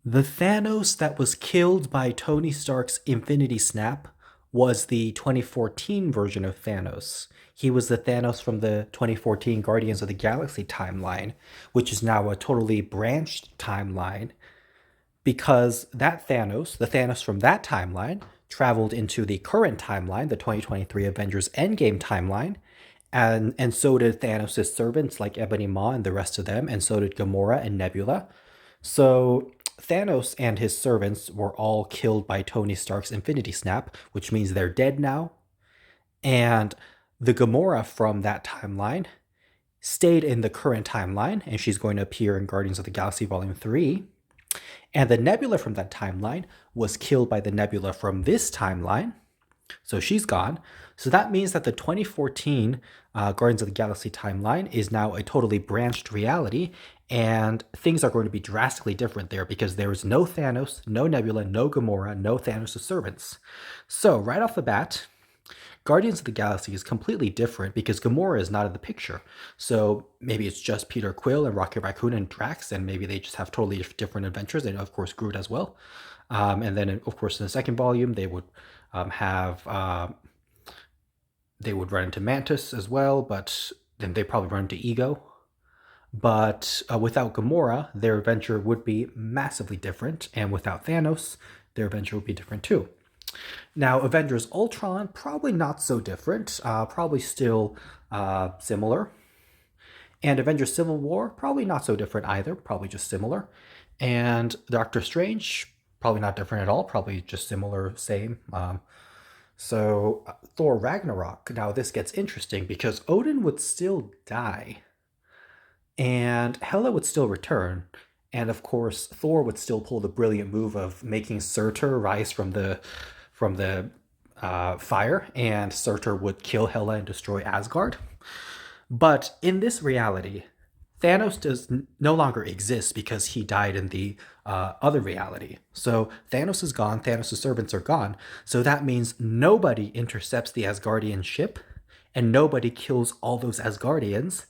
The Thanos that was killed by Tony Stark's Infinity Snap was the 2014 version of Thanos. He was the Thanos from the 2014 Guardians of the Galaxy timeline, which is now a totally branched timeline because that Thanos, the Thanos from that timeline, traveled into the current timeline, the 2023 Avengers Endgame timeline, and so did Thanos' servants like Ebony Maw and the rest of them, and so did Gamora and Nebula. So Thanos and his servants were all killed by Tony Stark's Infinity Snap, which means they're dead now. And the Gamora from that timeline stayed in the current timeline, and she's going to appear in Guardians of the Galaxy Volume 3. And the Nebula from that timeline was killed by the Nebula from this timeline, so she's gone. So that means that the 2014 Guardians of the Galaxy timeline is now a totally branched reality, and things are going to be drastically different there because there is no Thanos, no Nebula, no Gamora, no Thanos' servants. So right off the bat, Guardians of the Galaxy is completely different because Gamora is not in the picture. So maybe it's just Peter Quill and Rocket Raccoon and Drax, and maybe they just have totally different adventures, and of course Groot as well. And then, of course, in the second volume, they would they would run into Mantis as well, but then they probably run into Ego. But without Gamora, their adventure would be massively different, and without Thanos, their adventure would be different too. Now, Avengers Ultron, probably not so different, probably still similar. And Avengers Civil War, probably not so different either, probably just similar. And Doctor Strange, probably not different at all, probably just similar, same. Thor Ragnarok, now this gets interesting because Odin would still die, and Hela would still return. And of course, Thor would still pull the brilliant move of making Surtur rise from the fire, and Surtur would kill Hela and destroy Asgard. But in this reality, Thanos does no longer exist because he died in the other reality. So Thanos is gone, Thanos' servants are gone. So that means nobody intercepts the Asgardian ship, and nobody kills all those Asgardians.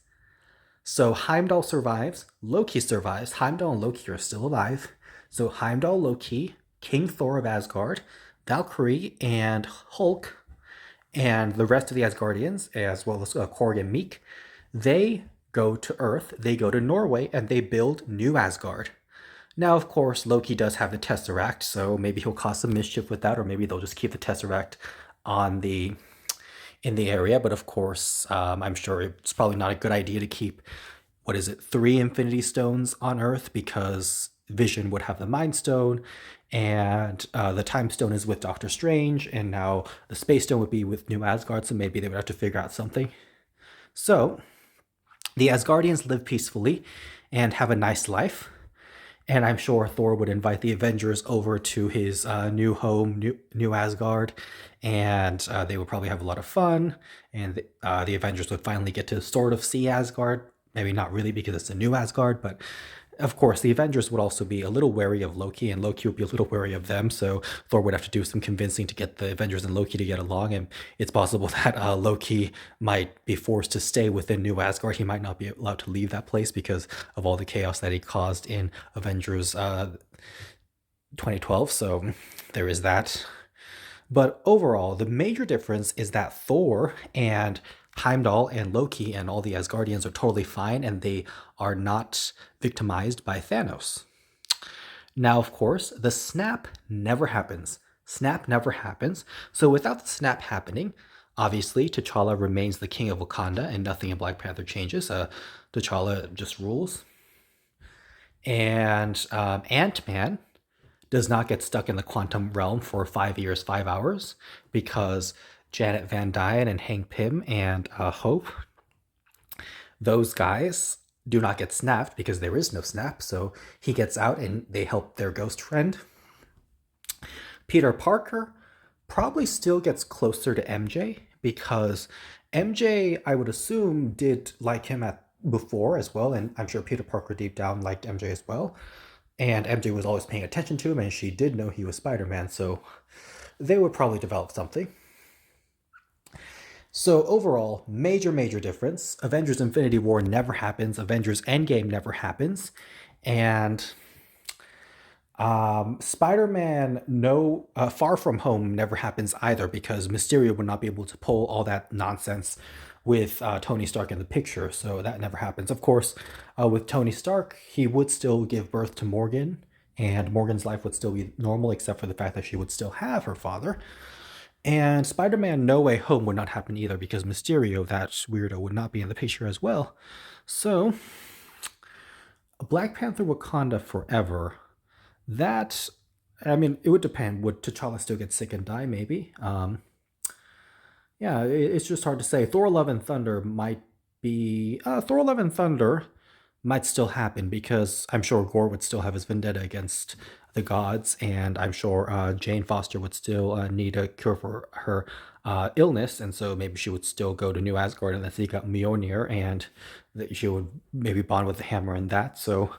So Heimdall survives, Loki survives, Heimdall and Loki are still alive. So Heimdall, Loki, King Thor of Asgard, Valkyrie, and Hulk, and the rest of the Asgardians, as well as Korg and Meek, they go to Earth, they go to Norway, and they build New Asgard. Now, of course, Loki does have the Tesseract, so maybe he'll cause some mischief with that, or maybe they'll just keep the Tesseract on in the area. But of course, I'm sure it's probably not a good idea to keep, what is it, 3 Infinity Stones on Earth, because Vision would have the Mind Stone, and the Time Stone is with Doctor Strange, and now the Space Stone would be with New Asgard, so maybe they would have to figure out something. So the Asgardians live peacefully and have a nice life. And I'm sure Thor would invite the Avengers over to his new home, new Asgard, and they would probably have a lot of fun. And the Avengers would finally get to sort of see Asgard. Maybe not really because it's a new Asgard, but of course, the Avengers would also be a little wary of Loki, and Loki would be a little wary of them. So Thor would have to do some convincing to get the Avengers and Loki to get along. And it's possible that Loki might be forced to stay within New Asgard. He might not be allowed to leave that place because of all the chaos that he caused in Avengers 2012. So there is that. But overall, the major difference is that Thor and Heimdall and Loki and all the Asgardians are totally fine, and they are not victimized by Thanos. Now, of course, the snap never happens. Snap never happens. So without the snap happening, obviously T'Challa remains the king of Wakanda, and nothing in Black Panther changes. T'Challa just rules. And Ant-Man does not get stuck in the quantum realm for 5 years, 5 hours, because Janet Van Dyne and Hank Pym and Hope, those guys do not get snapped because there is no snap. So he gets out and they help their ghost friend. Peter Parker probably still gets closer to MJ because MJ, I would assume, did like him before as well. And I'm sure Peter Parker deep down liked MJ as well. And MJ was always paying attention to him, and she did know he was Spider-Man. So they would probably develop something. So overall, major difference. Avengers Infinity War never happens. Avengers Endgame never happens. And Spider-Man No Far From Home never happens either because Mysterio would not be able to pull all that nonsense with Tony Stark in the picture, so that never happens. Of course, with Tony Stark, he would still give birth to Morgan, and Morgan's life would still be normal except for the fact that she would still have her father. And Spider-Man No Way Home would not happen either because Mysterio, that weirdo, would not be in the picture as well. So, Black Panther Wakanda Forever, that, I mean, it would depend. Would T'Challa still get sick and die? Maybe. Yeah, it's just hard to say. Thor: Love and Thunder might be. Thor: Love and Thunder might still happen because I'm sure Gore would still have his vendetta against the gods, and I'm sure Jane Foster would still need a cure for her illness, and so maybe she would still go to New Asgard and then seek out Mjolnir, and that she would maybe bond with the hammer and that. So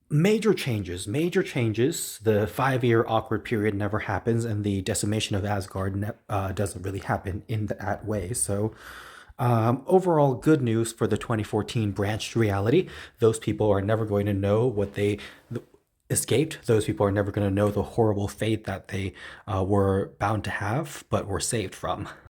major changes, major changes. The 5 year awkward period never happens, and the decimation of Asgard doesn't really happen in that way. So, overall, good news for the 2014 branched reality. Those people are never going to know what they escaped. Those people are never going to know the horrible fate that they were bound to have, but were saved from.